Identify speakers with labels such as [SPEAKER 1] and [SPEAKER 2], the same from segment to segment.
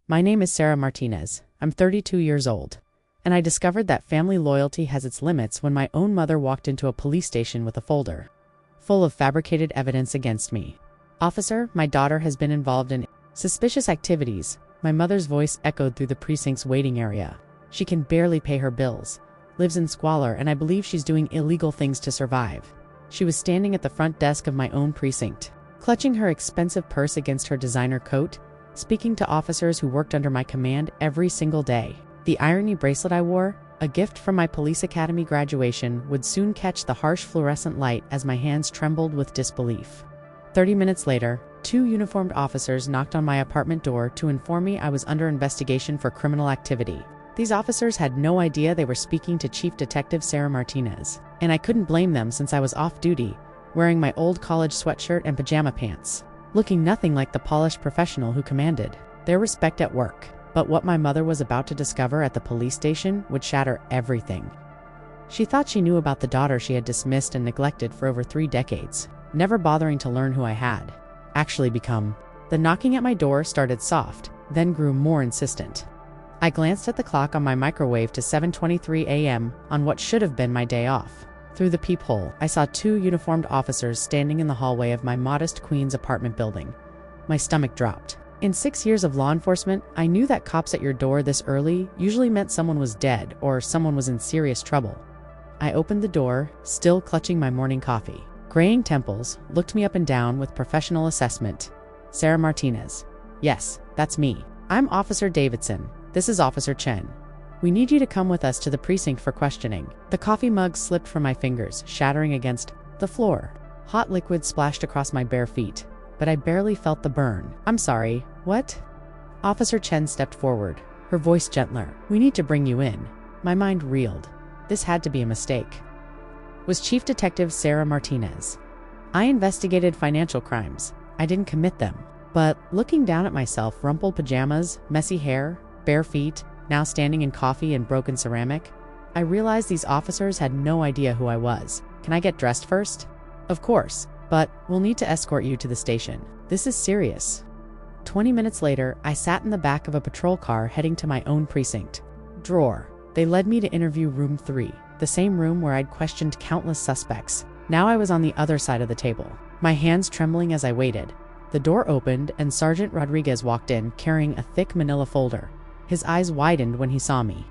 [SPEAKER 1] My name is Sarah Martinez. I'm 32 years old. And I discovered that family loyalty has its limits when my own mother walked into a police station with a folder full of fabricated evidence against me. Officer, my daughter has been involved in suspicious activities. My mother's voice echoed through the precinct's waiting area. She can barely pay her bills, lives in squalor, and I believe she's doing illegal things to survive. She was standing at the front desk of my own precinct, clutching her expensive purse against her designer coat, speaking to officers who worked under my command every single day. The irony bracelet I wore, a gift from my police academy graduation, would soon catch the harsh fluorescent light as my hands trembled with disbelief. 30 minutes later, 2 uniformed officers knocked on my apartment door to inform me I was under investigation for criminal activity. These officers had no idea they were speaking to Chief Detective Sarah Martinez, and I couldn't blame them since I was off duty, wearing my old college sweatshirt and pajama pants, looking nothing like the polished professional who commanded their respect at work. But what my mother was about to discover at the police station would shatter everything. She thought she knew about the daughter she had dismissed and neglected for over 3 decades, never bothering to learn who I had actually become. The knocking at my door started soft, then grew more insistent. I glanced at the clock on my microwave to 7:23 a.m. on what should have been my day off. Through the peephole, I saw 2 uniformed officers standing in the hallway of my modest Queens apartment building. My stomach dropped. In 6 years of law enforcement, I knew that cops at your door this early usually meant someone was dead or someone was in serious trouble. I opened the door, still clutching my morning coffee. Graying temples looked me up and down with professional assessment. Sarah Martinez. Yes, that's me. I'm Officer Davidson. This is Officer Chen. We need you to come with us to the precinct for questioning. The coffee mug slipped from my fingers, shattering against the floor. Hot liquid splashed across my bare feet, but I barely felt the burn. I'm sorry, what? Officer Chen stepped forward, her voice gentler. We need to bring you in. My mind reeled. This had to be a mistake. Was Chief Detective Sarah Martinez. I investigated financial crimes. I didn't commit them. But looking down at myself, rumpled pajamas, messy hair, bare feet, now standing in coffee and broken ceramic, I realized these officers had no idea who I was. Can I get dressed first? Of course, but we'll need to escort you to the station. This is serious. 20 minutes later, I sat in the back of a patrol car heading to my own precinct. Drawer. They led me to interview room 3, the same room where I'd questioned countless suspects. Now I was on the other side of the table, my hands trembling as I waited. The door opened and Sergeant Rodriguez walked in, carrying a thick manila folder. His eyes widened when he saw me.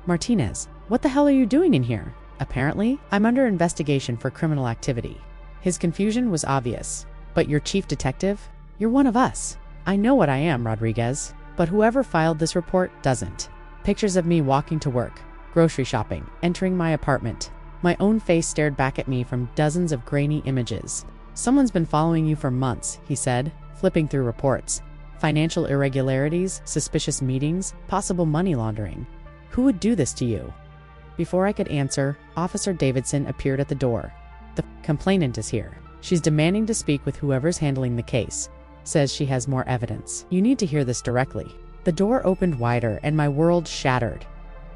[SPEAKER 1] Martinez, what the hell are you doing in here? Apparently, I'm under investigation for criminal activity. His confusion was obvious. But you're Chief Detective? You're one of us. I know what I am, Rodriguez. But whoever filed this report doesn't. Pictures of me walking to work, grocery shopping, entering my apartment. My own face stared back at me from dozens of grainy images. Someone's been following you for months, he said, flipping through reports. Financial irregularities, suspicious meetings, possible money laundering. Who would do this to you? Before I could answer, Officer Davidson appeared at the door. The complainant is here. She's demanding to speak with whoever's handling the case. Says she has more evidence. You need to hear this directly. The door opened wider and my world shattered.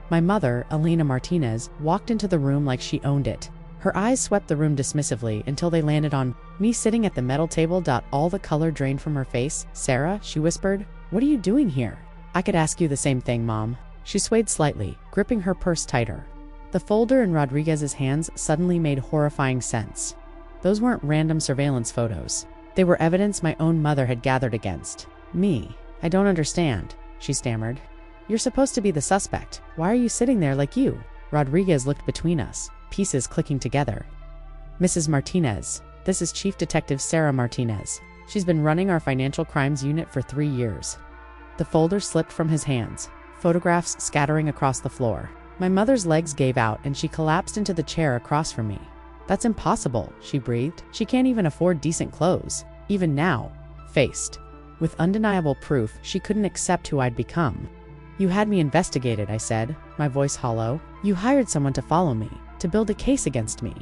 [SPEAKER 1] My mother, Elena Martinez, walked into the room like she owned it. Her eyes swept the room dismissively until they landed on me sitting at the metal table. All the color drained from her face. Sarah, she whispered, what are you doing here? I could ask you the same thing, Mom. She swayed slightly, gripping her purse tighter. The folder in Rodriguez's hands suddenly made horrifying sense. Those weren't random surveillance photos. They were evidence my own mother had gathered against me. I don't understand, she stammered. You're supposed to be the suspect. Why are you sitting there like you? Rodriguez looked between us, pieces clicking together. Mrs. Martinez, this is Chief Detective Sarah Martinez. She's been running our financial crimes unit for 3 years. The folder slipped from his hands, photographs scattering across the floor. My mother's legs gave out and she collapsed into the chair across from me. That's impossible, she breathed. She can't even afford decent clothes. Even now, faced with undeniable proof, she couldn't accept who I'd become. You had me investigated, I said, my voice hollow. You hired someone to follow me, to build a case against me.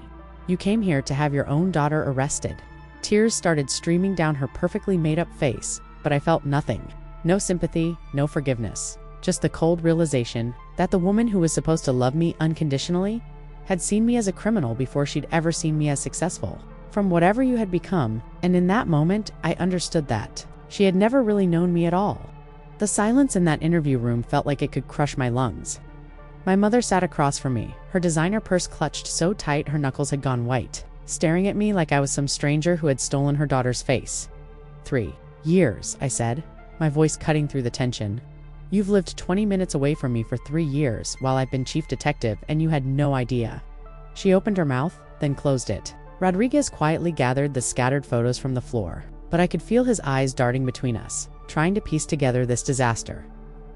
[SPEAKER 1] You came here to have your own daughter arrested. Tears started streaming down her perfectly made-up face, but I felt nothing. No sympathy, no forgiveness. Just the cold realization that the woman who was supposed to love me unconditionally had seen me as a criminal before she'd ever seen me as successful. From whatever you had become, and in that moment, I understood that. She had never really known me at all. The silence in that interview room felt like it could crush my lungs. My mother sat across from me, her designer purse clutched so tight her knuckles had gone white, staring at me like I was some stranger who had stolen her daughter's face. 3 years, I said, my voice cutting through the tension. You've lived 20 minutes away from me for 3 years while I've been chief detective and you had no idea. She opened her mouth, then closed it. Rodriguez quietly gathered the scattered photos from the floor, but I could feel his eyes darting between us, trying to piece together this disaster.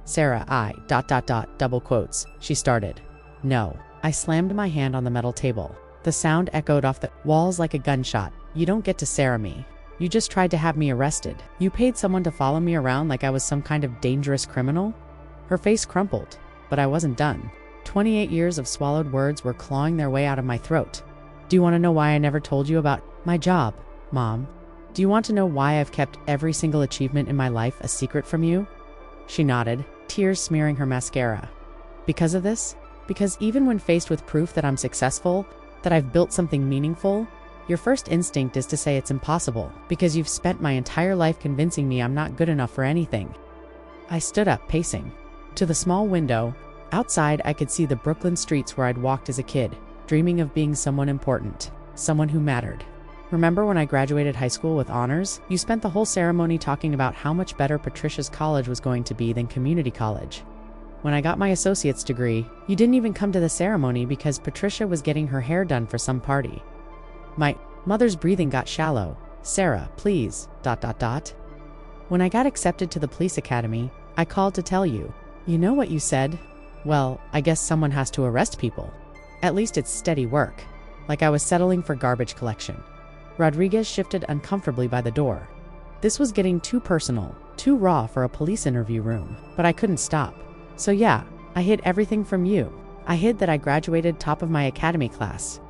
[SPEAKER 1] Sarah, double quotes, she started. No. I slammed my hand on the metal table. The sound echoed off the walls like a gunshot. You don't get to Sarah me. You just tried to have me arrested. You paid someone to follow me around like I was some kind of dangerous criminal? Her face crumpled, but I wasn't done. 28 years of swallowed words were clawing their way out of my throat. Do you want to know why I never told you about my job, Mom? Do you want to know why I've kept every single achievement in my life a secret from you? She nodded, tears smearing her mascara. Because of this? Because even when faced with proof that I'm successful, that I've built something meaningful, your first instinct is to say it's impossible, because you've spent my entire life convincing me I'm not good enough for anything. I stood up, pacing. To the small window. Outside, I could see the Brooklyn streets where I'd walked as a kid, dreaming of being someone important, someone who mattered. Remember when I graduated high school with honors? You spent the whole ceremony talking about how much better Patricia's college was going to be than community college. When I got my associate's degree, you didn't even come to the ceremony because Patricia was getting her hair done for some party. My mother's breathing got shallow. Sarah, please, ... When I got accepted to the police academy, I called to tell you. You know what you said? Well, I guess someone has to arrest people. At least it's steady work. Like I was settling for garbage collection. Rodriguez shifted uncomfortably by the door. This was getting too personal, too raw for a police interview room, but I couldn't stop. So yeah, I hid everything from you. I hid that I graduated top of my academy class.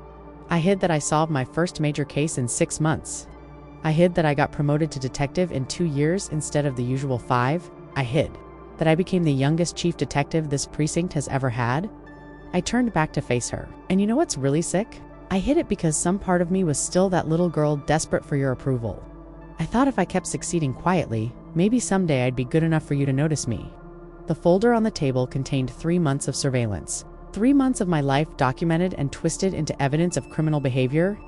[SPEAKER 1] I hid that I solved my first major case in 6 months. I hid that I got promoted to detective in 2 years instead of the usual 5. I hid that I became the youngest chief detective this precinct has ever had. I turned back to face her. And you know what's really sick? I hid it because some part of me was still that little girl desperate for your approval. I thought if I kept succeeding quietly, maybe someday I'd be good enough for you to notice me. The folder on the table contained 3 months of surveillance. 3 months of my life documented and twisted into evidence of criminal behavior.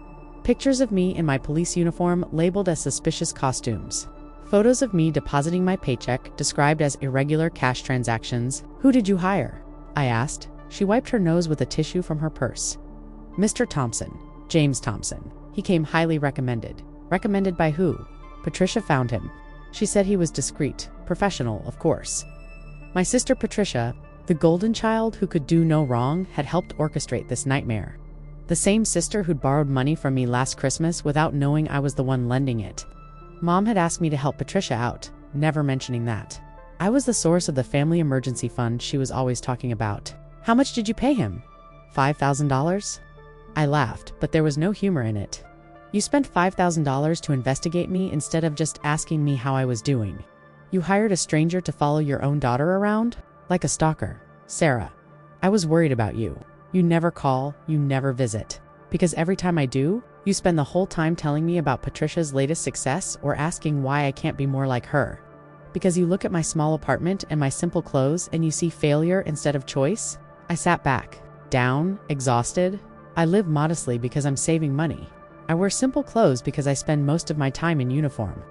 [SPEAKER 1] Pictures of me in my police uniform labeled as suspicious costumes. Photos of me depositing my paycheck described as irregular cash transactions. Who did you hire? I asked. She wiped her nose with a tissue from her purse. Mr. Thompson. James Thompson. He came highly recommended. Recommended by who? Patricia found him. She said he was discreet, professional, of course. My sister Patricia, the golden child who could do no wrong, had helped orchestrate this nightmare. The same sister who'd borrowed money from me last Christmas without knowing I was the one lending it. Mom had asked me to help Patricia out, never mentioning that. I was the source of the family emergency fund she was always talking about. How much did you pay him? $5,000? I laughed, but there was no humor in it. You spent $5,000 to investigate me instead of just asking me how I was doing. You hired a stranger to follow your own daughter around? Like a stalker. Sarah, I was worried about you. You never call, you never visit. Because every time I do, you spend the whole time telling me about Patricia's latest success or asking why I can't be more like her. Because you look at my small apartment and my simple clothes and you see failure instead of choice? I sat back, down, exhausted. I live modestly because I'm saving money. I wear simple clothes because I spend most of my time in uniform.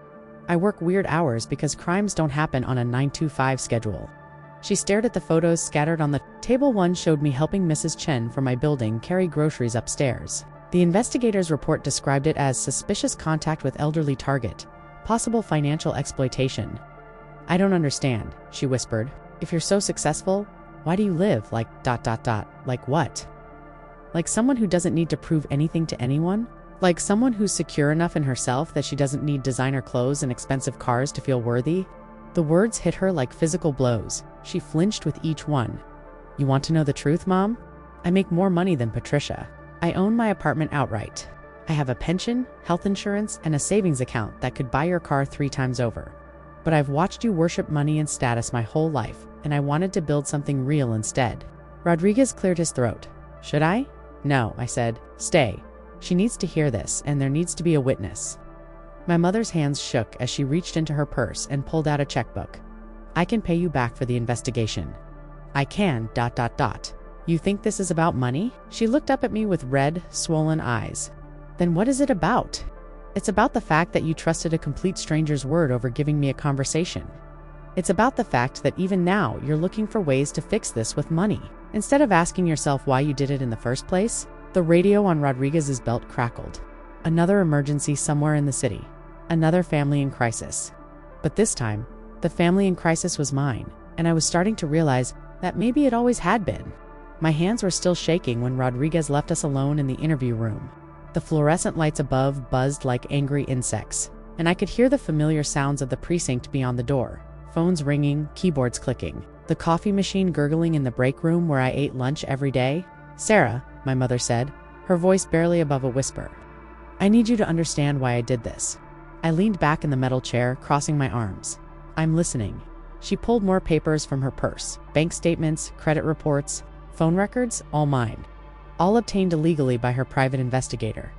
[SPEAKER 1] I work weird hours because crimes don't happen on a 9-to-5 schedule. She stared at the photos scattered on the table. One showed me helping Mrs. Chen from my building carry groceries upstairs. The investigator's report described it as suspicious contact with elderly target, possible financial exploitation. I don't understand, she whispered. If you're so successful, why do you live like ... Like what? Like someone who doesn't need to prove anything to anyone? Like someone who's secure enough in herself that she doesn't need designer clothes and expensive cars to feel worthy? The words hit her like physical blows. She flinched with each one. You want to know the truth, Mom? I make more money than Patricia. I own my apartment outright. I have a pension, health insurance, and a savings account that could buy your car 3 times over. But I've watched you worship money and status my whole life, and I wanted to build something real instead. Rodriguez cleared his throat. Should I? No, I said. Stay. She needs to hear this, and there needs to be a witness. My mother's hands shook as she reached into her purse and pulled out a checkbook. I can pay you back for the investigation. I can, ... You think this is about money? She looked up at me with red, swollen eyes. Then what is it about? It's about the fact that you trusted a complete stranger's word over giving me a conversation. It's about the fact that even now you're looking for ways to fix this with money. Instead of asking yourself why you did it in the first place, the radio on Rodriguez's belt crackled. Another emergency somewhere in the city. Another family in crisis. But this time, the family in crisis was mine, and I was starting to realize that maybe it always had been. My hands were still shaking when Rodriguez left us alone in the interview room. The fluorescent lights above buzzed like angry insects, and I could hear the familiar sounds of the precinct beyond the door. Phones ringing, keyboards clicking, the coffee machine gurgling in the break room where I ate lunch every day. Sarah, my mother said, her voice barely above a whisper. I need you to understand why I did this. I leaned back in the metal chair, crossing my arms. I'm listening. She pulled more papers from her purse. Bank statements, credit reports, phone records, all mine. All obtained illegally by her private investigator.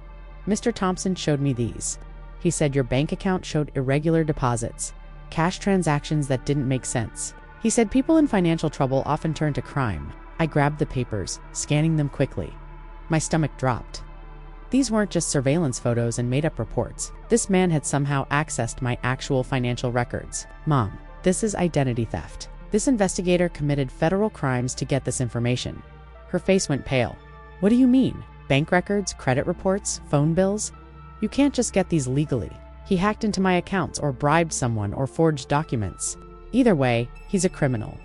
[SPEAKER 1] Mr. Thompson showed me these. He said your bank account showed irregular deposits, cash transactions that didn't make sense. He said people in financial trouble often turn to crime. I grabbed the papers, scanning them quickly. My stomach dropped. These weren't just surveillance photos and made-up reports. This man had somehow accessed my actual financial records. Mom, this is identity theft. This investigator committed federal crimes to get this information. Her face went pale. What do you mean? Bank records, credit reports, phone bills? You can't just get these legally. He hacked into my accounts or bribed someone or forged documents. Either way, he's a criminal.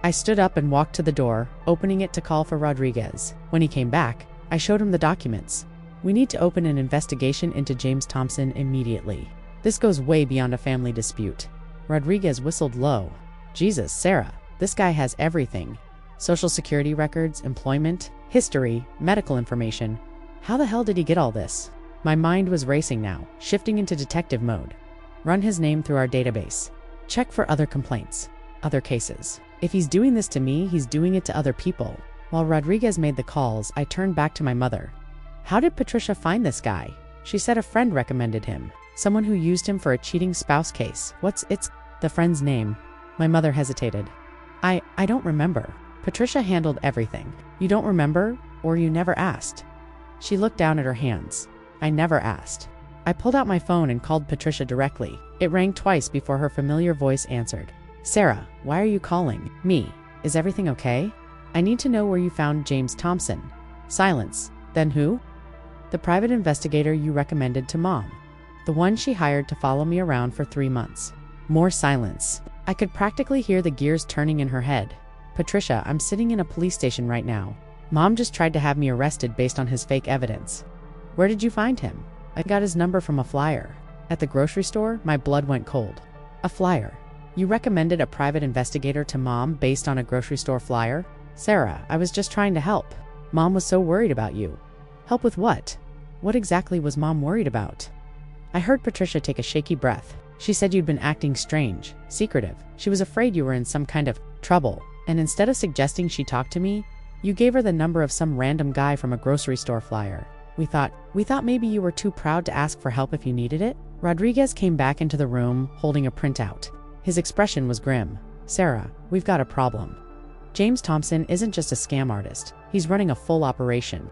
[SPEAKER 1] I stood up and walked to the door, opening it to call for Rodriguez. When he came back, I showed him the documents. We need to open an investigation into James Thompson immediately. This goes way beyond a family dispute. Rodriguez whistled low. Jesus, Sarah, this guy has everything. Social security records, employment, history, medical information. How the hell did he get all this? My mind was racing now, shifting into detective mode. Run his name through our database. Check for other complaints, other cases. If he's doing this to me, he's doing it to other people. While Rodriguez made the calls, I turned back to my mother. How did Patricia find this guy? She said a friend recommended him. Someone who used him for a cheating spouse case. It's the friend's name? My mother hesitated. I don't remember. Patricia handled everything. You don't remember, or you never asked. She looked down at her hands. I never asked. I pulled out my phone and called Patricia directly. It rang twice before her familiar voice answered. Sarah, why are you calling me? Is everything okay? I need to know where you found James Thompson. Silence. Then who? The private investigator you recommended to Mom. The one she hired to follow me around for 3 months. More silence. I could practically hear the gears turning in her head. Patricia, I'm sitting in a police station right now. Mom just tried to have me arrested based on his fake evidence. Where did you find him? I got his number from a flyer. At the grocery store, my blood went cold. A flyer. You recommended a private investigator to Mom based on a grocery store flyer? Sarah, I was just trying to help. Mom was so worried about you. Help with what? What exactly was Mom worried about? I heard Patricia take a shaky breath. She said you'd been acting strange, secretive. She was afraid you were in some kind of trouble. And instead of suggesting she talk to me, you gave her the number of some random guy from a grocery store flyer. We thought maybe you were too proud to ask for help if you needed it. Rodriguez came back into the room, holding a printout. His expression was grim. Sarah, we've got a problem. James Thompson isn't just a scam artist. He's running a full operation.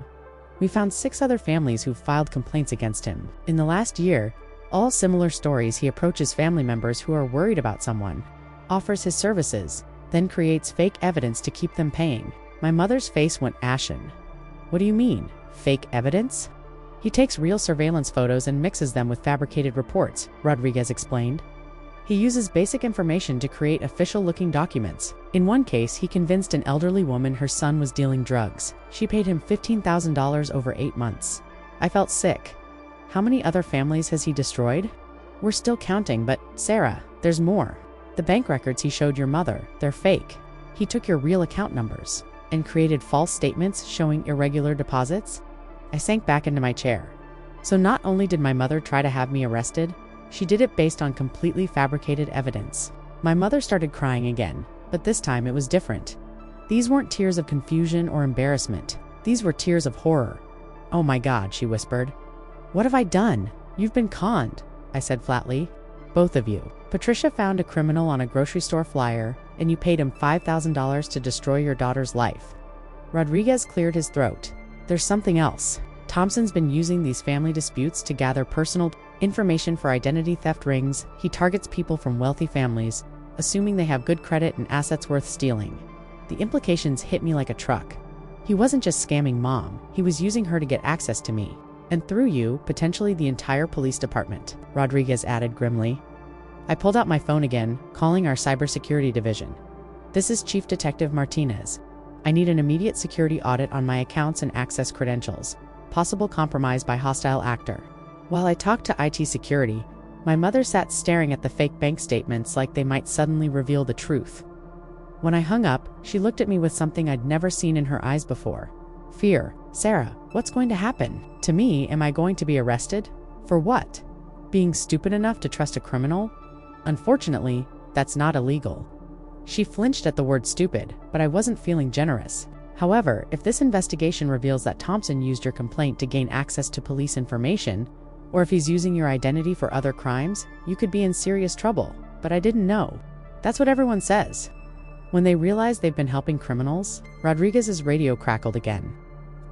[SPEAKER 1] We found 6 other families who've filed complaints against him. In the last year, all similar stories. He approaches family members who are worried about someone, offers his services, then creates fake evidence to keep them paying. My mother's face went ashen. What do you mean? Fake evidence? He takes real surveillance photos and mixes them with fabricated reports, Rodriguez explained. He uses basic information to create official-looking documents. In one case, he convinced an elderly woman her son was dealing drugs. She paid him $15,000 over 8 months. I felt sick. How many other families has he destroyed? We're still counting, but Sarah, there's more. The bank records he showed your mother, they're fake. He took your real account numbers and created false statements showing irregular deposits. I sank back into my chair. So not only did my mother try to have me arrested, she did it based on completely fabricated evidence. My mother started crying again, but this time it was different. These weren't tears of confusion or embarrassment. These were tears of horror. Oh my God, she whispered. What have I done? You've been conned, I said flatly. Both of you. Patricia found a criminal on a grocery store flyer, and you paid him $5,000 to destroy your daughter's life. Rodriguez cleared his throat. There's something else. Thompson's been using these family disputes to gather personal information for identity theft rings. He targets people from wealthy families, assuming they have good credit and assets worth stealing. The implications hit me like a truck. He wasn't just scamming Mom, he was using her to get access to me. And through you, potentially the entire police department, Rodriguez added grimly. I pulled out my phone again, calling our cybersecurity division. This is Chief Detective Martinez. I need an immediate security audit on my accounts and access credentials. Possible compromise by hostile actor. While I talked to IT security, my mother sat staring at the fake bank statements like they might suddenly reveal the truth. When I hung up, she looked at me with something I'd never seen in her eyes before. Fear. Sarah, what's going to happen? To me, am I going to be arrested? For what? Being stupid enough to trust a criminal? Unfortunately, that's not illegal. She flinched at the word stupid, but I wasn't feeling generous. However, if this investigation reveals that Thompson used your complaint to gain access to police information, or if he's using your identity for other crimes, you could be in serious trouble. But I didn't know. That's what everyone says. When they realize they've been helping criminals, Rodriguez's radio crackled again.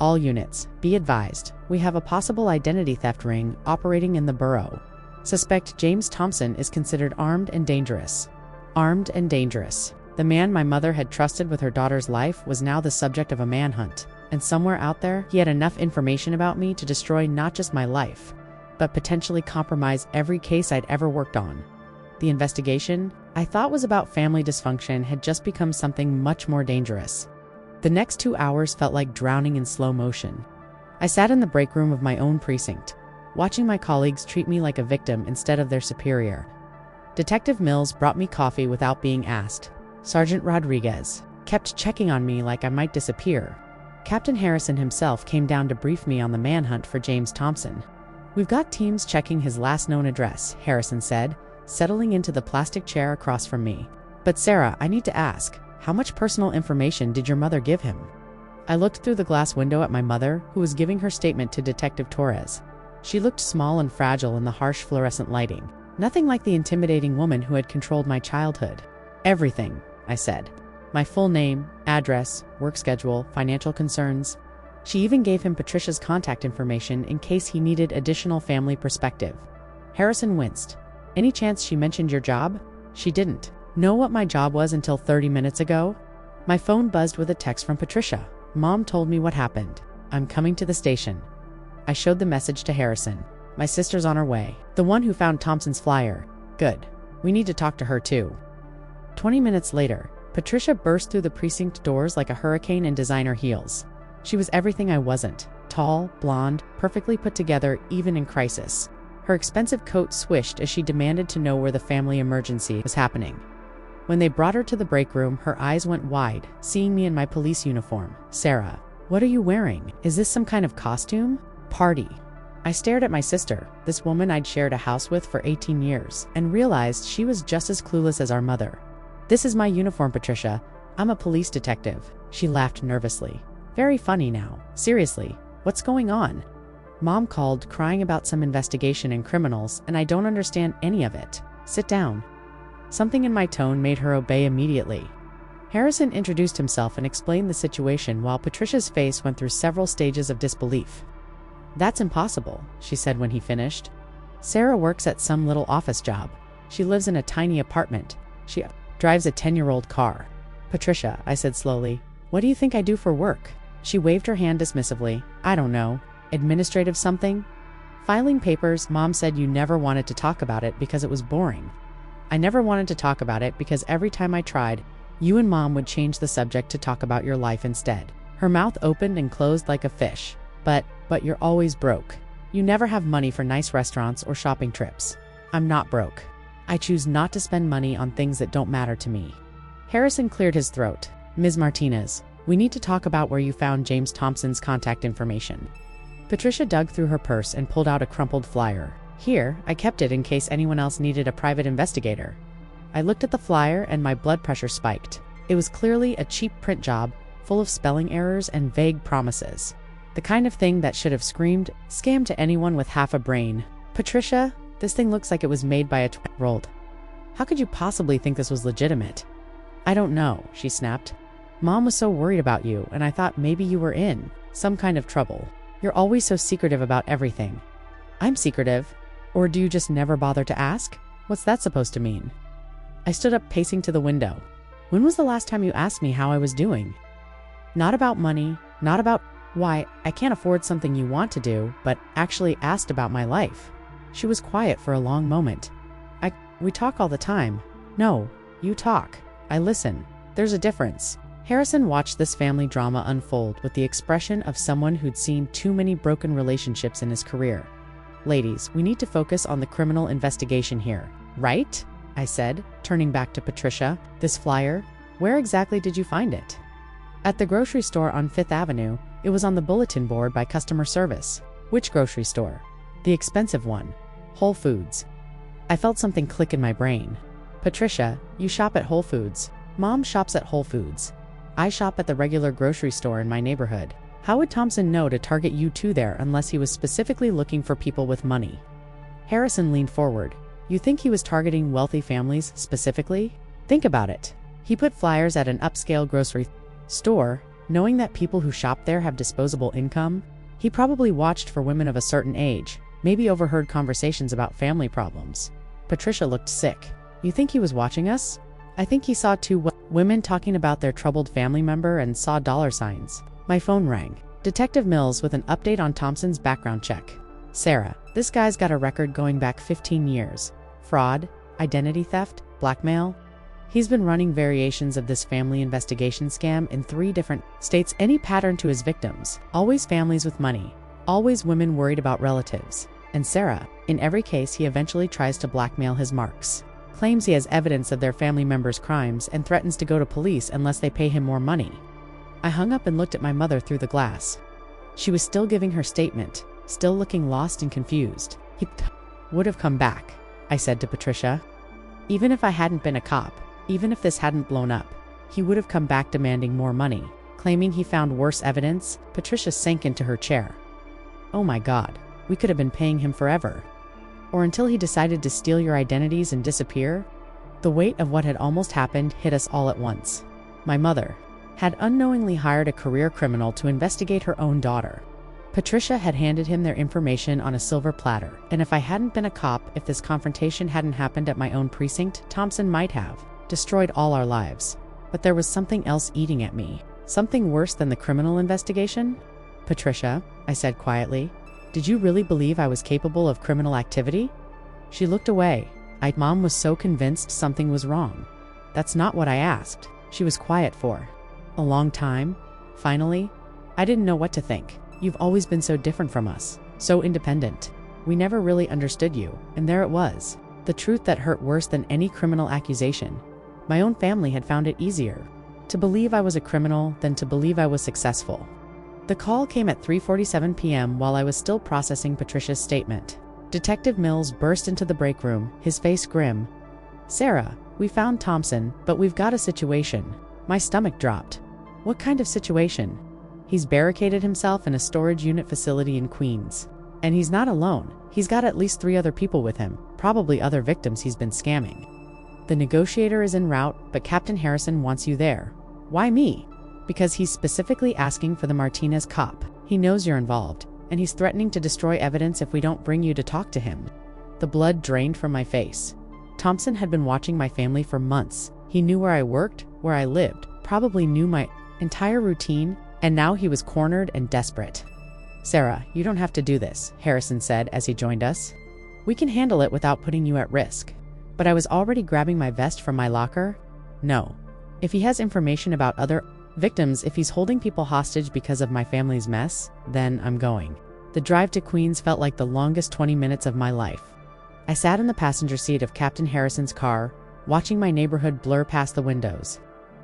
[SPEAKER 1] All units, be advised, we have a possible identity theft ring operating in the borough. Suspect James Thompson is considered armed and dangerous. Armed and dangerous. The man my mother had trusted with her daughter's life was now the subject of a manhunt, and somewhere out there, he had enough information about me to destroy not just my life, but potentially compromise every case I'd ever worked on. The investigation, I thought was about family dysfunction, had just become something much more dangerous. The next 2 hours felt like drowning in slow motion. I sat in the break room of my own precinct, watching my colleagues treat me like a victim instead of their superior. Detective Mills brought me coffee without being asked. Sergeant Rodriguez kept checking on me like I might disappear. Captain Harrison himself came down to brief me on the manhunt for James Thompson. We've got teams checking his last known address, Harrison said, settling into the plastic chair across from me. But Sarah, I need to ask, how much personal information did your mother give him? I looked through the glass window at my mother, who was giving her statement to Detective Torres. She looked small and fragile in the harsh fluorescent lighting. Nothing like the intimidating woman who had controlled my childhood. Everything, I said. My full name, address, work schedule, financial concerns. She even gave him Patricia's contact information in case he needed additional family perspective. Harrison winced. Any chance she mentioned your job? She didn't know what my job was until 30 minutes ago. My phone buzzed with a text from Patricia. Mom told me what happened. I'm coming to the station. I showed the message to Harrison. My sister's on her way. The one who found Thompson's flyer. Good. We need to talk to her too. 20 minutes later, Patricia burst through the precinct doors like a hurricane in designer heels. She was everything I wasn't. Tall, blonde, perfectly put together even in crisis. Her expensive coat swished as she demanded to know where the family emergency was happening. When they brought her to the break room, her eyes went wide, seeing me in my police uniform. Sarah, what are you wearing? Is this some kind of costume? Party. I stared at my sister, this woman I'd shared a house with for 18 years, and realized she was just as clueless as our mother. This is my uniform, Patricia. I'm a police detective. She laughed nervously. Very funny now. Seriously, what's going on? Mom called, crying about some investigation in criminals, and I don't understand any of it. Sit down. Something in my tone made her obey immediately. Harrison introduced himself and explained the situation while Patricia's face went through several stages of disbelief. That's impossible, she said when he finished. Sarah works at some little office job. She lives in a tiny apartment. She drives a 10-year-old car. Patricia, I said slowly, what do you think I do for work? She waved her hand dismissively. I don't know. Administrative something? Filing papers. Mom said you never wanted to talk about it because it was boring. I never wanted to talk about it because every time I tried, you and Mom would change the subject to talk about your life instead. Her mouth opened and closed like a fish. But you're always broke. You never have money for nice restaurants or shopping trips. I'm not broke. I choose not to spend money on things that don't matter to me. Harrison cleared his throat. Ms. Martinez, we need to talk about where you found James Thompson's contact information. Patricia dug through her purse and pulled out a crumpled flyer. Here, I kept it in case anyone else needed a private investigator. I looked at the flyer and my blood pressure spiked. It was clearly a cheap print job, full of spelling errors and vague promises. The kind of thing that should have screamed, scam to anyone with half a brain. Patricia, This thing looks like it was made by a 12-year-old. How could you possibly think this was legitimate? I don't know, she snapped. Mom was so worried about you, and I thought maybe you were in some kind of trouble. You're always so secretive about everything. I'm secretive? Or do you just never bother to ask? What's that supposed to mean? I stood up, pacing to the window. When was the last time you asked me how I was doing? Not about money, not about why I can't afford something you want to do, but actually asked about my life. She was quiet for a long moment. We talk all the time. No, you talk. I listen. There's a difference. Harrison watched this family drama unfold with the expression of someone who'd seen too many broken relationships in his career. Ladies, we need to focus on the criminal investigation here, right? I said, turning back to Patricia. This flyer, where exactly did you find it? At the grocery store on 5th Avenue. It was on the bulletin board by customer service. Which grocery store? The expensive one. Whole Foods. I felt something click in my brain. Patricia, you shop at Whole Foods. Mom shops at Whole Foods. I shop at the regular grocery store in my neighborhood. How would Thompson know to target you two there unless he was specifically looking for people with money? Harrison leaned forward. You think he was targeting wealthy families specifically? Think about it. He put flyers at an upscale grocery store, knowing that people who shop there have disposable income. He probably watched for women of a certain age, maybe overheard conversations about family problems. Patricia looked sick. You think he was watching us? I think he saw two women talking about their troubled family member and saw dollar signs. My phone rang. Detective Mills with an update on Thompson's background check. Sarah, this guy's got a record going back 15 years. Fraud, identity theft, blackmail. He's been running variations of this family investigation scam in 3 different states. Any pattern to his victims. Always families with money. Always women worried about relatives. And Sarah, in every case he eventually tries to blackmail his marks. Claims he has evidence of their family members' crimes and threatens to go to police unless they pay him more money. I hung up and looked at my mother through the glass. She was still giving her statement, still looking lost and confused. He would have come back, I said to Patricia. Even if I hadn't been a cop, even if this hadn't blown up, he would have come back demanding more money, claiming he found worse evidence. Patricia sank into her chair. Oh my God, we could have been paying him forever. Or until he decided to steal your identities and disappear. The weight of what had almost happened hit us all at once. My mother had unknowingly hired a career criminal to investigate her own daughter. Patricia had handed him their information on a silver platter, and if I hadn't been a cop, if this confrontation hadn't happened at my own precinct, Thompson might have destroyed all our lives. But there was something else eating at me. Something worse than the criminal investigation? Patricia, I said quietly, did you really believe I was capable of criminal activity? She looked away. Mom was so convinced something was wrong. That's not what I asked. She was quiet for a long time. Finally, I didn't know what to think. You've always been so different from us, so independent. We never really understood you, and there it was. The truth that hurt worse than any criminal accusation. My own family had found it easier to believe I was a criminal than to believe I was successful. The call came at 3:47 p.m. while I was still processing Patricia's statement. Detective Mills burst into the break room, his face grim. Sarah, we found Thompson, but we've got a situation. My stomach dropped. What kind of situation? He's barricaded himself in a storage unit facility in Queens. And he's not alone. He's got at least 3 other people with him, probably other victims he's been scamming. The negotiator is en route, but Captain Harrison wants you there. Why me? Because he's specifically asking for the Martinez cop. He knows you're involved, and he's threatening to destroy evidence if we don't bring you to talk to him. The blood drained from my face. Thompson had been watching my family for months. He knew where I worked, where I lived, probably knew my entire routine, and now he was cornered and desperate. Sarah, you don't have to do this, Harrison said as he joined us. We can handle it without putting you at risk. But I was already grabbing my vest from my locker. No. If he has information about other victims, if he's holding people hostage because of my family's mess, then I'm going. The drive to Queens felt like the longest 20 minutes of my life. I sat in the passenger seat of Captain Harrison's car, watching my neighborhood blur past the windows.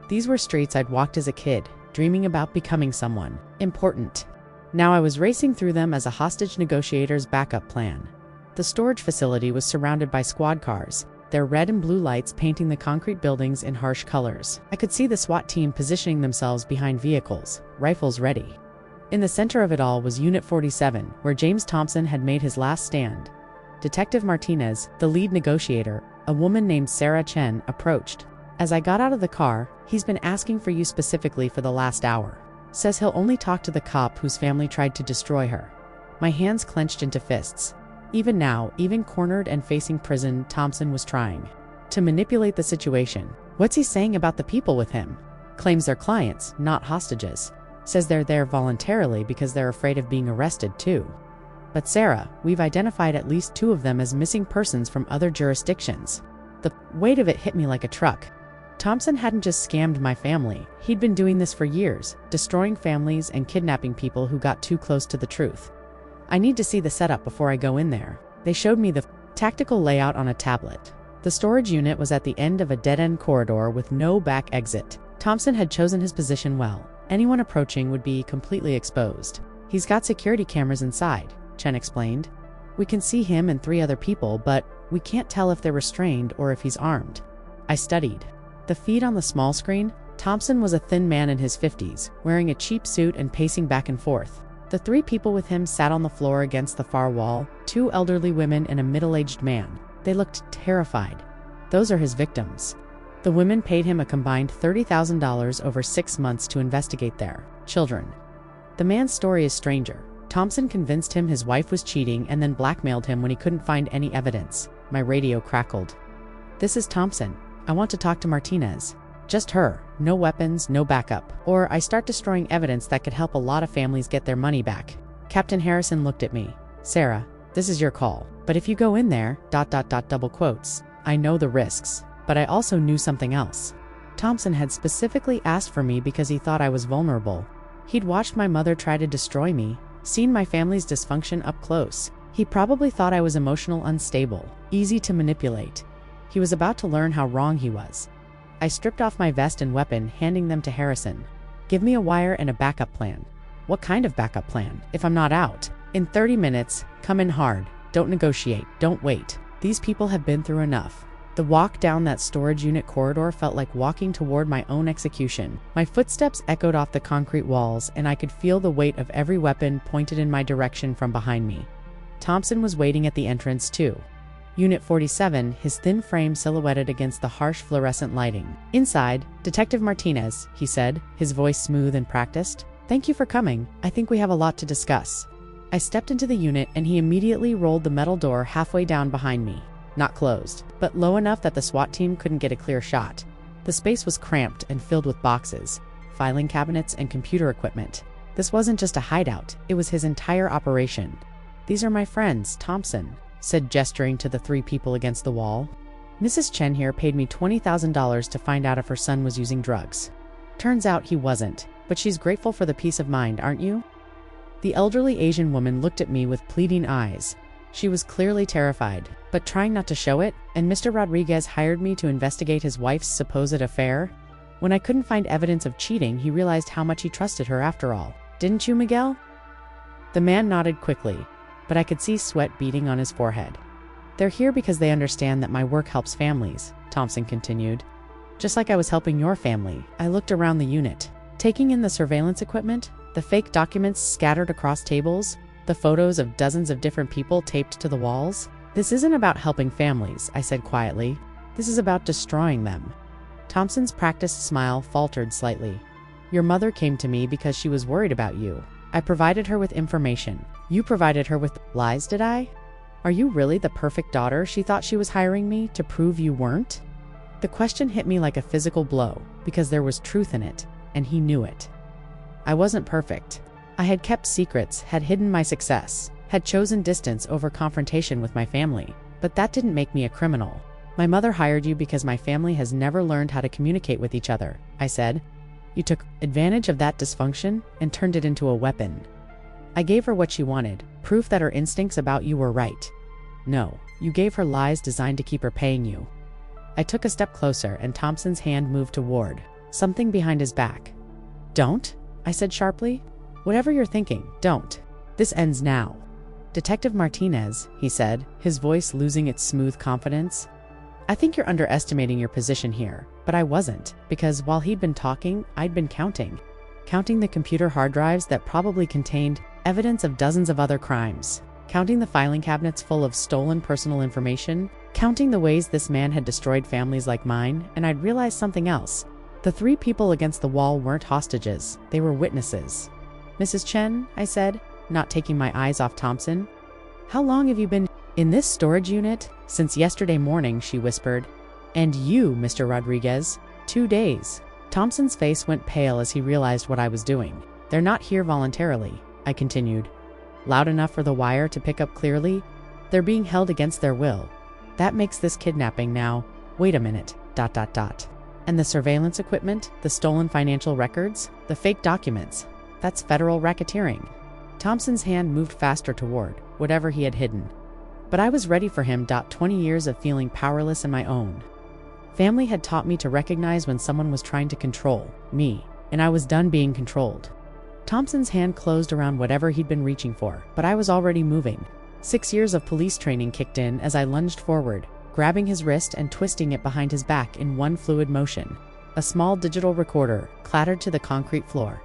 [SPEAKER 1] These were streets I'd walked as a kid, dreaming about becoming someone important. Now I was racing through them as a hostage negotiator's backup plan. The storage facility was surrounded by squad cars, their red and blue lights painting the concrete buildings in harsh colors. I could see the SWAT team positioning themselves behind vehicles, rifles ready. In the center of it all was Unit 47, where James Thompson had made his last stand. Detective Martinez, the lead negotiator, a woman named Sarah Chen, approached. As I got out of the car, he's been asking for you specifically for the last hour. Says he'll only talk to the cop whose family tried to destroy her. My hands clenched into fists. Even now, even cornered and facing prison, Thompson was trying to manipulate the situation. What's he saying about the people with him? Claims they're clients, not hostages. Says they're there voluntarily because they're afraid of being arrested too. But Sarah, we've identified at least 2 of them as missing persons from other jurisdictions. The weight of it hit me like a truck. Thompson hadn't just scammed my family, he'd been doing this for years, destroying families and kidnapping people who got too close to the truth. I need to see the setup before I go in there. They showed me the tactical layout on a tablet. The storage unit was at the end of a dead-end corridor with no back exit. Thompson had chosen his position well. Anyone approaching would be completely exposed. He's got security cameras inside, Chen explained. We can see him and 3 other people, but we can't tell if they're restrained or if he's armed. I studied. The feed on the small screen, Thompson was a thin man in his 50s, wearing a cheap suit and pacing back and forth. The 3 people with him sat on the floor against the far wall, 2 elderly women and a middle-aged man. They looked terrified. Those are his victims. The women paid him a combined $30,000 over 6 months to investigate their children. The man's story is stranger. Thompson convinced him his wife was cheating and then blackmailed him when he couldn't find any evidence. My radio crackled. This is Thompson. I want to talk to Martinez. Just her. No weapons, no backup. Or I start destroying evidence that could help a lot of families get their money back. Captain Harrison looked at me. Sarah, this is your call. But if you go in there, ... double quotes. I know the risks. But I also knew something else. Thompson had specifically asked for me because he thought I was vulnerable. He'd watched my mother try to destroy me, seen my family's dysfunction up close. He probably thought I was emotional unstable, easy to manipulate. He was about to learn how wrong he was. I stripped off my vest and weapon, handing them to Harrison. Give me a wire and a backup plan. What kind of backup plan, if I'm not out? In 30 minutes, come in hard. Don't negotiate, don't wait. These people have been through enough. The walk down that storage unit corridor felt like walking toward my own execution. My footsteps echoed off the concrete walls, and I could feel the weight of every weapon pointed in my direction from behind me. Thompson was waiting at the entrance too. Unit 47, his thin frame silhouetted against the harsh fluorescent lighting. Inside, Detective Martinez, he said, his voice smooth and practiced. Thank you for coming. I think we have a lot to discuss. I stepped into the unit and he immediately rolled the metal door halfway down behind me. Not closed, but low enough that the SWAT team couldn't get a clear shot. The space was cramped and filled with boxes, filing cabinets, and computer equipment. This wasn't just a hideout, it was his entire operation. These are my friends, Thompson said, gesturing to the 3 people against the wall. Mrs. Chen here paid me $20,000 to find out if her son was using drugs. Turns out he wasn't, but she's grateful for the peace of mind, aren't you? The elderly Asian woman looked at me with pleading eyes. She was clearly terrified, but trying not to show it, and Mr. Rodriguez hired me to investigate his wife's supposed affair. When I couldn't find evidence of cheating, he realized how much he trusted her after all. Didn't you, Miguel? The man nodded quickly, but I could see sweat beading on his forehead. They're here because they understand that my work helps families, Thompson continued. Just like I was helping your family. I looked around the unit, taking in the surveillance equipment, the fake documents scattered across tables, the photos of dozens of different people taped to the walls. This isn't about helping families, I said quietly. This is about destroying them. Thompson's practiced smile faltered slightly. Your mother came to me because she was worried about you. I provided her with information. You provided her with lies, did I? Are you really the perfect daughter she thought she was hiring me to prove you weren't? The question hit me like a physical blow, because there was truth in it, and he knew it. I wasn't perfect. I had kept secrets, had hidden my success, had chosen distance over confrontation with my family, but that didn't make me a criminal. My mother hired you because my family has never learned how to communicate with each other, I said. You took advantage of that dysfunction and turned it into a weapon. I gave her what she wanted, proof that her instincts about you were right. No, you gave her lies designed to keep her paying you. I took a step closer and Thompson's hand moved toward something behind his back. Don't, I said sharply. Whatever you're thinking, don't. This ends now. Detective Martinez, he said, his voice losing its smooth confidence. I think you're underestimating your position here, but I wasn't, because while he'd been talking, I'd been counting the computer hard drives that probably contained evidence of dozens of other crimes. counting the filing cabinets full of stolen personal information, counting the ways this man had destroyed families like mine, and I'd realized something else. The 3 people against the wall weren't hostages, they were witnesses. "Mrs. Chen," I said, not taking my eyes off Thompson. "How long have you been in this storage unit?" "Since yesterday morning," she whispered. "And you, Mr. Rodriguez?" 2 days. Thompson's face went pale as he realized what I was doing. "They're not here voluntarily," I continued, loud enough for the wire to pick up clearly. "They're being held against their will. That makes this kidnapping now. Wait a minute, ... And the surveillance equipment, the stolen financial records, the fake documents, that's federal racketeering." Thompson's hand moved faster toward whatever he had hidden. But I was ready for him. 20 years of feeling powerless in my own family had taught me to recognize when someone was trying to control me, and I was done being controlled. Thompson's hand closed around whatever he'd been reaching for, but I was already moving. 6 years of police training kicked in as I lunged forward, grabbing his wrist and twisting it behind his back in one fluid motion. A small digital recorder clattered to the concrete floor.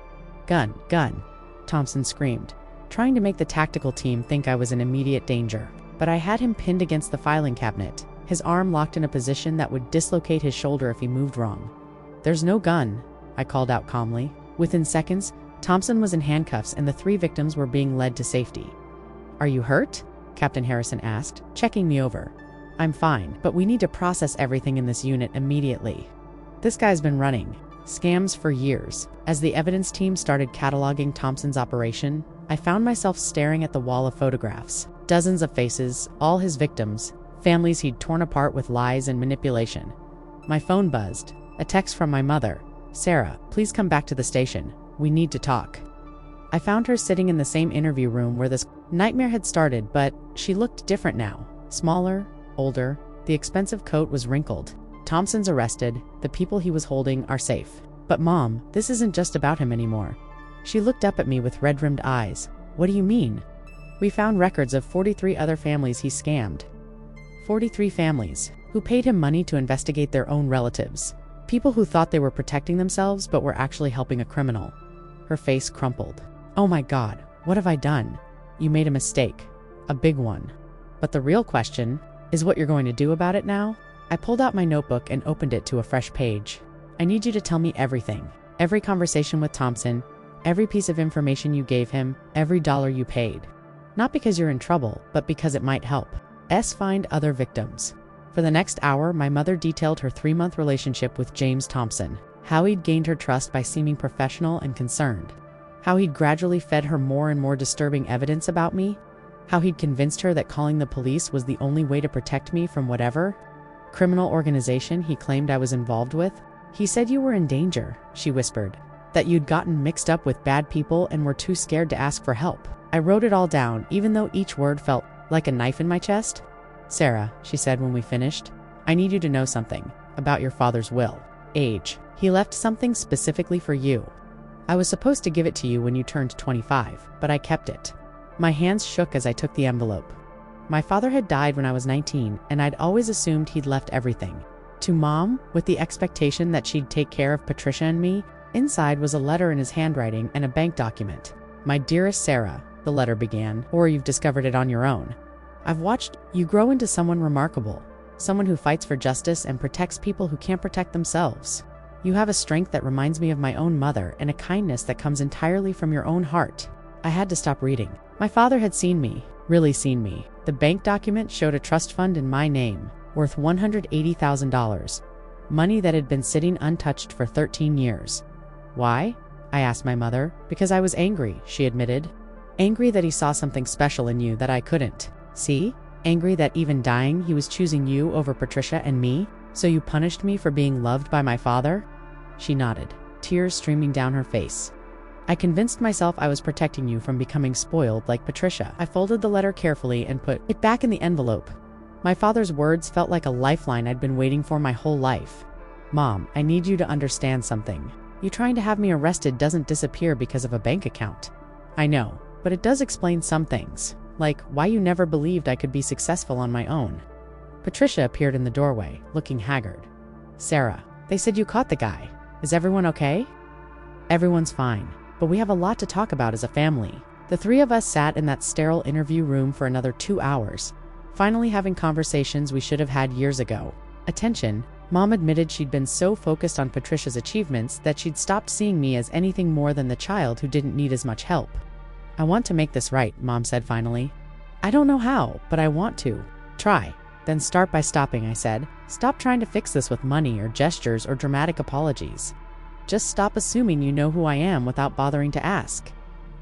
[SPEAKER 1] "Gun, gun," Thompson screamed, trying to make the tactical team think I was in immediate danger. But I had him pinned against the filing cabinet, his arm locked in a position that would dislocate his shoulder if he moved wrong. "There's no gun," I called out calmly. Within seconds, Thompson was in handcuffs and the 3 victims were being led to safety. "Are you hurt?" Captain Harrison asked, checking me over. "I'm fine, but we need to process everything in this unit immediately. This guy's been running scams for years." As the evidence team started cataloging Thompson's operation, I found myself staring at the wall of photographs. Dozens of faces, all his victims, families he'd torn apart with lies and manipulation. My phone buzzed. A text from my mother. "Sarah, please come back to the station. We need to talk." I found her sitting in the same interview room where this nightmare had started, but she looked different now. Smaller, older, the expensive coat was wrinkled. "Thompson's arrested, the people he was holding are safe. But Mom, this isn't just about him anymore." She looked up at me with red-rimmed eyes. "What do you mean?" "We found records of 43 other families he scammed. 43 families who paid him money to investigate their own relatives. People who thought they were protecting themselves but were actually helping a criminal." Her face crumpled. "Oh my God, what have I done?" "You made a mistake. A big one. But the real question is what you're going to do about it now?" I pulled out my notebook and opened it to a fresh page. "I need you to tell me everything. Every conversation with Thompson, every piece of information you gave him, every dollar you paid. Not because you're in trouble, but because it might help us find other victims." For the next hour, my mother detailed her 3-month relationship with James Thompson, how he'd gained her trust by seeming professional and concerned, how he'd gradually fed her more and more disturbing evidence about me, how he'd convinced her that calling the police was the only way to protect me from whatever criminal organization he claimed I was involved with. "He said you were in danger," she whispered, "that you'd gotten mixed up with bad people and were too scared to ask for help." I wrote it all down, even though each word felt like a knife in my chest. "Sarah," she said when we finished, "I need you to know something about your father's will. Age. He left something specifically for you. I was supposed to give it to you when you turned 25, but I kept it." My hands shook as I took the envelope. My father had died when I was 19, and I'd always assumed he'd left everything to Mom, with the expectation that she'd take care of Patricia and me. Inside was a letter in his handwriting and a bank document. "My dearest Sarah," the letter began, "or you've discovered it on your own. I've watched you grow into someone remarkable, someone who fights for justice and protects people who can't protect themselves. You have a strength that reminds me of my own mother and a kindness that comes entirely from your own heart." I had to stop reading. My father had seen me, really seen me. The bank document showed a trust fund in my name, worth $180,000, money that had been sitting untouched for 13 years. "Why?" I asked my mother. "Because I was angry," she admitted. "Angry that he saw something special in you that I couldn't see. Angry that even dying he was choosing you over Patricia and me. So you punished me for being loved by my father?" She nodded, tears streaming down her face. "I convinced myself I was protecting you from becoming spoiled like Patricia." I folded the letter carefully and put it back in the envelope. My father's words felt like a lifeline I'd been waiting for my whole life. "Mom, I need you to understand something. You trying to have me arrested doesn't disappear because of a bank account. I know, but it does explain some things, like why you never believed I could be successful on my own." Patricia appeared in the doorway, looking haggard. "Sarah, they said you caught the guy. Is everyone okay?" "Everyone's fine, but we have a lot to talk about as a family. The three of us sat in that sterile interview room for another 2 hours, finally having conversations we should have had years ago. Attention, Mom admitted she'd been so focused on Patricia's achievements that she'd stopped seeing me as anything more than the child who didn't need as much help. I want to make this right, Mom said finally. I don't know how, but I want to. Try. Then start by stopping, I said. Stop trying to fix this with money or gestures or dramatic apologies. Just stop assuming you know who I am without bothering to ask.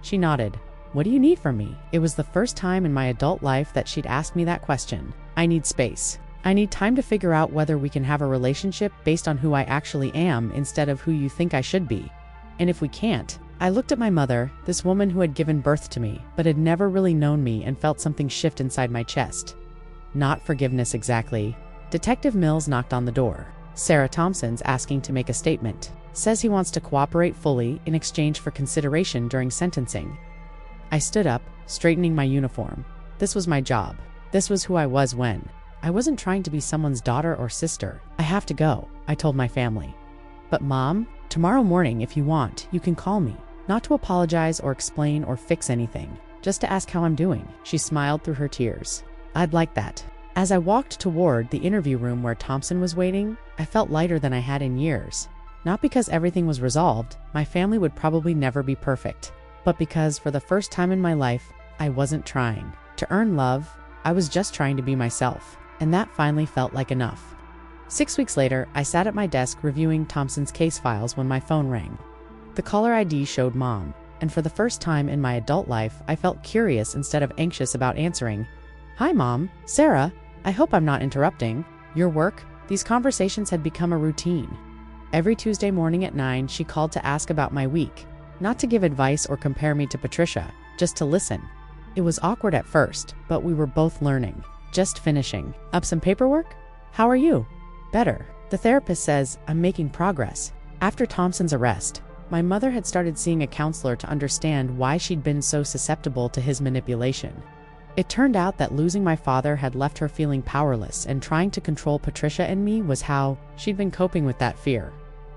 [SPEAKER 1] She nodded. What do you need from me? It was the first time in my adult life that she'd asked me that question. I need space. I need time to figure out whether we can have a relationship based on who I actually am instead of who you think I should be. And if we can't, I looked at my mother, this woman who had given birth to me, but had never really known me, and felt something shift inside my chest. Not forgiveness exactly. Detective Mills knocked on the door. Sarah Thompson's asking to make a statement. Says he wants to cooperate fully in exchange for consideration during sentencing. I stood up, straightening my uniform. This was my job. This was who I was when. I wasn't trying to be someone's daughter or sister. I have to go, I told my family. But Mom, tomorrow morning if you want, you can call me. Not to apologize or explain or fix anything, just to ask how I'm doing. She smiled through her tears. I'd like that. As I walked toward the interview room where Thompson was waiting, I felt lighter than I had in years. Not because everything was resolved, my family would probably never be perfect, but because for the first time in my life, I wasn't trying to earn love. I was just trying to be myself. And that finally felt like enough. 6 weeks later, I sat at my desk reviewing Thompson's case files when my phone rang. The caller ID showed Mom, and for the first time in my adult life, I felt curious instead of anxious about answering. Hi, Mom. Sarah, I hope I'm not interrupting. Your work? These conversations had become a routine. Every Tuesday morning at 9, she called to ask about my week. Not to give advice or compare me to Patricia, just to listen. It was awkward at first, but we were both learning. Just finishing up some paperwork? How are you? Better. The therapist says I'm making progress. After Thompson's arrest, my mother had started seeing a counselor to understand why she'd been so susceptible to his manipulation. It turned out that losing my father had left her feeling powerless, and trying to control Patricia and me was how she'd been coping with that fear.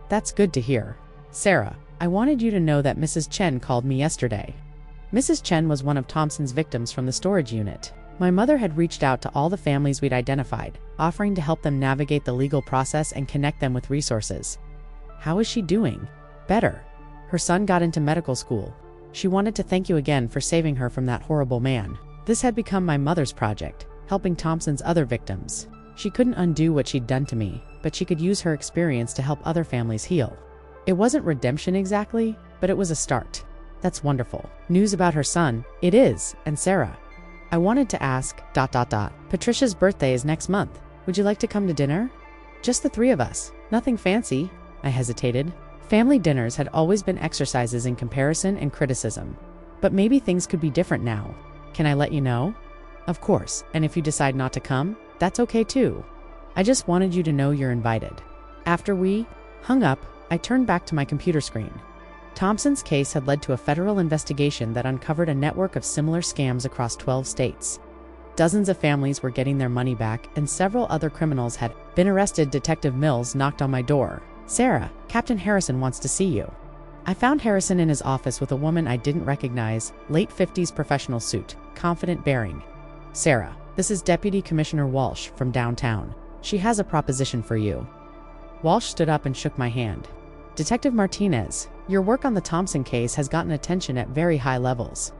[SPEAKER 1] That's good to hear. Sarah, I wanted you to know that Mrs. Chen called me yesterday. Mrs. Chen was one of Thompson's victims from the storage unit. My mother had reached out to all the families we'd identified, offering to help them navigate the legal process and connect them with resources. How is she doing? Better. Her son got into medical school. She wanted to thank you again for saving her from that horrible man. This had become my mother's project, helping Thompson's other victims. She couldn't undo what she'd done to me, but she could use her experience to help other families heal. It wasn't redemption exactly, but it was a start. That's wonderful. News about her son. It is, and Sarah. I wanted to ask, ... Patricia's birthday is next month. Would you like to come to dinner? Just the three of us. Nothing fancy. I hesitated. Family dinners had always been exercises in comparison and criticism. But maybe things could be different now. Can I let you know? Of course, and if you decide not to come, that's okay too. I just wanted you to know you're invited. After we hung up, I turned back to my computer screen. Thompson's case had led to a federal investigation that uncovered a network of similar scams across 12 states. Dozens of families were getting their money back, and several other criminals had been arrested. Detective Mills knocked on my door. Sarah, Captain Harrison wants to see you. I found Harrison in his office with a woman I didn't recognize, late 50s professional suit, confident bearing. Sarah, this is Deputy Commissioner Walsh from downtown. She has a proposition for you. Walsh stood up and shook my hand. Detective Martinez, your work on the Thompson case has gotten attention at very high levels.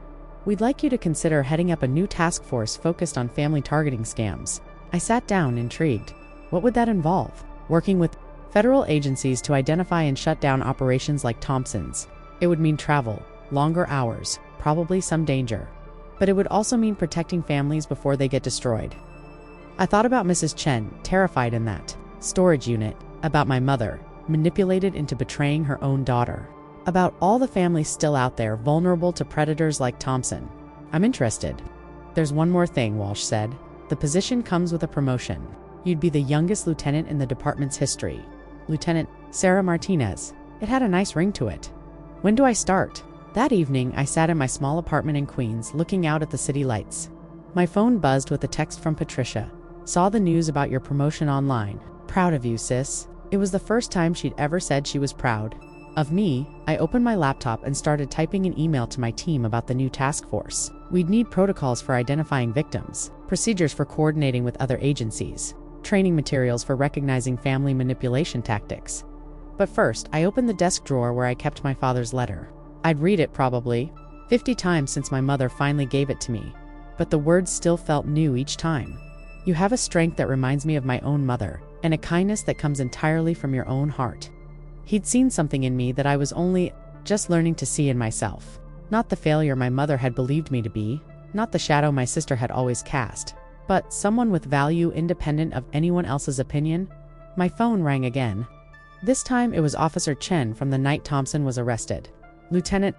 [SPEAKER 1] We'd like you to consider heading up a new task force focused on family targeting scams. I sat down, intrigued. What would that involve? Working with federal agencies to identify and shut down operations like Thompson's. It would mean travel, longer hours, probably some danger. But it would also mean protecting families before they get destroyed. I thought about Mrs. Chen, terrified in that storage unit, about my mother, manipulated into betraying her own daughter, about all the families still out there vulnerable to predators like Thompson. I'm interested. There's one more thing, Walsh said. The position comes with a promotion. You'd be the youngest lieutenant in the department's history. Lieutenant Sarah Martinez. It had a nice ring to it. When do I start? That evening, I sat in my small apartment in Queens, looking out at the city lights. My phone buzzed with a text from Patricia. Saw the news about your promotion online. Proud of you, sis. It was the first time she'd ever said she was proud. Of me, I opened my laptop and started typing an email to my team about the new task force. We'd need protocols for identifying victims, procedures for coordinating with other agencies, training materials for recognizing family manipulation tactics. But first, I opened the desk drawer where I kept my father's letter. I'd read it probably 50 times since my mother finally gave it to me, but the words still felt new each time. You have a strength that reminds me of my own mother, and a kindness that comes entirely from your own heart. He'd seen something in me that I was only just learning to see in myself. Not the failure my mother had believed me to be, not the shadow my sister had always cast, but someone with value independent of anyone else's opinion. My phone rang again. This time it was Officer Chen from the night Thompson was arrested. Lieutenant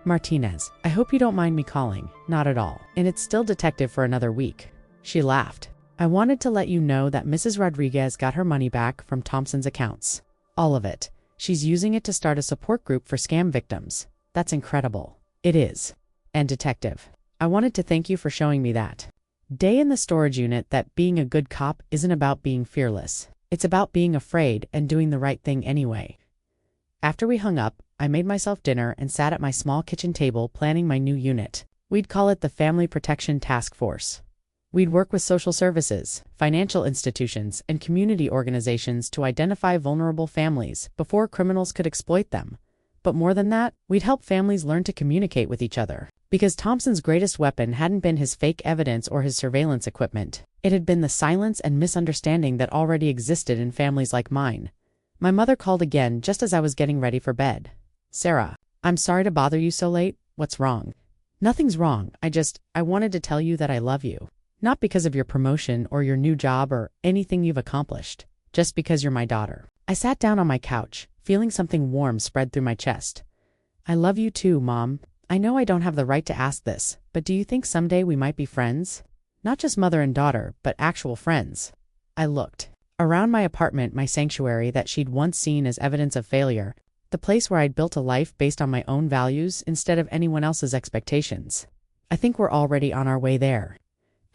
[SPEAKER 1] Martinez, I hope you don't mind me calling. Not at all. And it's still detective for another week. She laughed. I wanted to let you know that Mrs. Rodriguez got her money back from Thompson's accounts. All of it. She's using it to start a support group for scam victims. That's incredible. It is. And detective, I wanted to thank you for showing me that day in the storage unit that being a good cop isn't about being fearless. It's about being afraid and doing the right thing anyway. After we hung up, I made myself dinner and sat at my small kitchen table planning my new unit. We'd call it the Family Protection Task Force. We'd work with social services, financial institutions, and community organizations to identify vulnerable families before criminals could exploit them. But more than that, we'd help families learn to communicate with each other. Because Thompson's greatest weapon hadn't been his fake evidence or his surveillance equipment. It had been the silence and misunderstanding that already existed in families like mine. My mother called again just as I was getting ready for bed. Sarah, I'm sorry to bother you so late. What's wrong? Nothing's wrong. I wanted to tell you that I love you. Not because of your promotion or your new job or anything you've accomplished. Just because you're my daughter. I sat down on my couch, feeling something warm spread through my chest. I love you too, Mom. I know I don't have the right to ask this, but do you think someday we might be friends? Not just mother and daughter, but actual friends. I looked around my apartment, my sanctuary that she'd once seen as evidence of failure, the place where I'd built a life based on my own values instead of anyone else's expectations. I think we're already on our way there.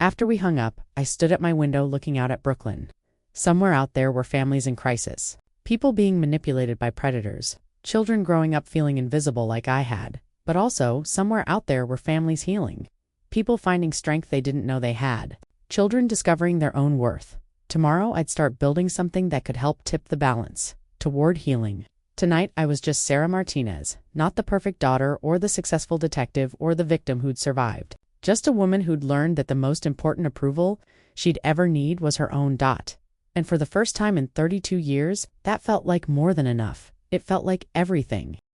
[SPEAKER 1] After we hung up, I stood at my window looking out at Brooklyn. Somewhere out there were families in crisis, people being manipulated by predators, children growing up feeling invisible like I had. But also, somewhere out there were families healing. People finding strength they didn't know they had. Children discovering their own worth. Tomorrow, I'd start building something that could help tip the balance toward healing. Tonight, I was just Sarah Martinez, not the perfect daughter or the successful detective or the victim who'd survived. Just a woman who'd learned that the most important approval she'd ever need was her own dot. And for the first time in 32 years, that felt like more than enough. It felt like everything.